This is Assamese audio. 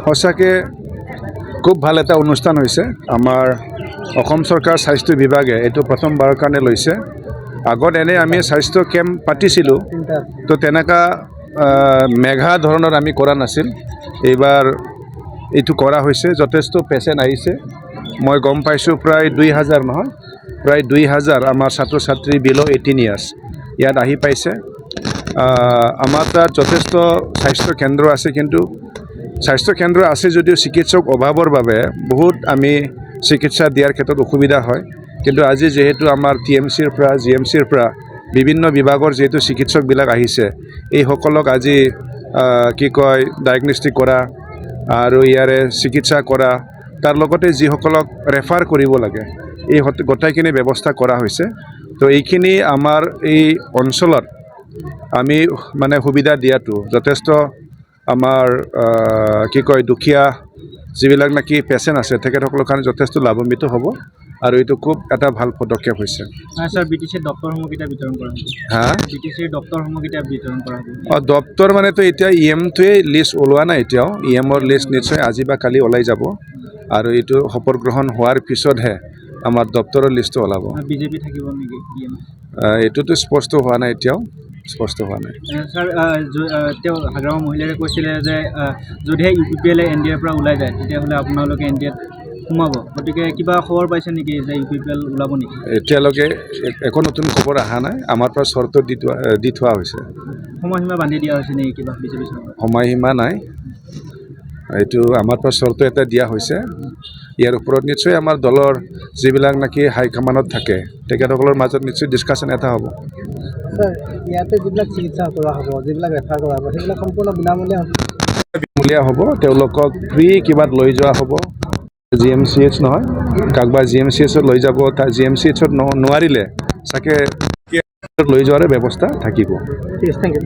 সঁচাকৈ খুব ভাল এটা অনুষ্ঠান হৈছে আমাৰ অসম চৰকাৰ স্বাস্থ্য বিভাগে এইটো প্ৰথমবাৰৰ কাৰণে লৈছে। আগত এনে আমি স্বাস্থ্য কেম্প পাতিছিলোঁ, তো তেনেকুৱা মেঘা ধৰণৰ আমি কৰা নাছিল। এইবাৰ এইটো কৰা হৈছে, যথেষ্ট পেচেণ্ট আহিছে। মই গম পাইছোঁ প্ৰায় 2000 নহয়, প্ৰায় 2000 আমাৰ ছাত্ৰ ছাত্ৰী বিল' 18 ইয়াৰ্ছ ইয়াত আহি পাইছে। আমাৰ তাত যথেষ্ট স্বাস্থ্য কেন্দ্ৰ আছে, কিন্তু স্বাস্থ্য কেন্দ্ৰ আছে যদিও চিকিৎসক অভাৱৰ বাবে বহুত আমি চিকিৎসা দিয়াৰ ক্ষেত্ৰত অসুবিধা হয়। কিন্তু আজি যিহেতু আমাৰ TMCৰ পৰা GMCৰ পৰা বিভিন্ন বিভাগৰ যিহেতু চিকিৎসকবিলাক আহিছে, এইসকলক আজি ডায়েগনষ্টিক কৰা আৰু ইয়াৰে চিকিৎসা কৰা, তাৰ লগতে যিসকলক ৰেফাৰ কৰিব লাগে, এই গোটেইখিনি ব্যৱস্থা কৰা হৈছে। তো এইখিনি আমাৰ এই অঞ্চলত আমি মানে সুবিধা দিয়াটো যথেষ্ট আমাৰ দুখীয়া যিবিলাক নেকি পেচেণ্ট আছে তেখেতসকলৰ কাৰণে যথেষ্ট লাভান্বিত হ'ব, আৰু এইটো খুব এটা ভাল পদক্ষেপ হৈছে। স্যাৰ BTCৰ ডক্টৰসমূহ কেতিয়া বিতৰণ কৰা হ'ব? BTCৰ ডক্টৰসমূহ কেতিয়া বিতৰণ কৰা হ'ব? ডক্টৰ মানেতো এতিয়া EMটোৱে লিষ্ট ওলোৱা নাই, এতিয়াও EMৰ লিষ্ট নিশ্চয় আজি বা কালি ওলাই যাব, আৰু এইটো শপত গ্ৰহণ হোৱাৰ পিছতহে আমাৰ ডক্টৰৰ লিষ্টটো ওলাব। BJP থাকিব নেকি EM? এইটোতো স্পষ্ট হোৱা নাই, এতিয়াও স্পষ্ট হোৱা নাই। স্যাৰ তেওঁ হাগ্ৰামৰ মহিলাকে কৈছিলে যে যদিহে UPPL NDAৰ পৰা ওলাই যায় তেতিয়াহ'লে আপোনালোকে NDAত সোমাব, গতিকে কিবা খবৰ পাইছে নেকি যে UPPL ওলাব নেকি? এতিয়ালৈকে একো নতুন খবৰ অহা নাই, আমাৰ পৰা চৰ্ত দি থোৱা হৈছে। সময়সীমা বান্ধি দিয়া হৈছে নেকি কিবা BJP চৰকাৰ? সময়সীমা নাই, এইটো আমাৰ পৰা চৰ্ত এটা দিয়া হৈছে। ইয়াৰ ওপৰত নিশ্চয় আমাৰ দলৰ যিবিলাক নেকি হাইকমাণ্ডত থাকে তেখেতসকলৰ মাজত নিশ্চয় ডিছকাশ্যন এটা হ'ব। স্যাৰ ইয়াতে যিবিলাক চিকিৎসা কৰা হ'ব, যিবিলাক ৰেফাৰ কৰা হ'ব, সেইবিলাক সম্পূৰ্ণ বিনামূলীয়া হ'ব। তেওঁলোকক ফ্ৰী কিবাত লৈ যোৱা হ'ব। GMCH নহয়, কাৰোবাৰ GMCHত লৈ যাব, তাৰ GMCHত নোৱাৰিলে চাগে লৈ যোৱাৰ ব্যৱস্থা থাকিব। Thank U.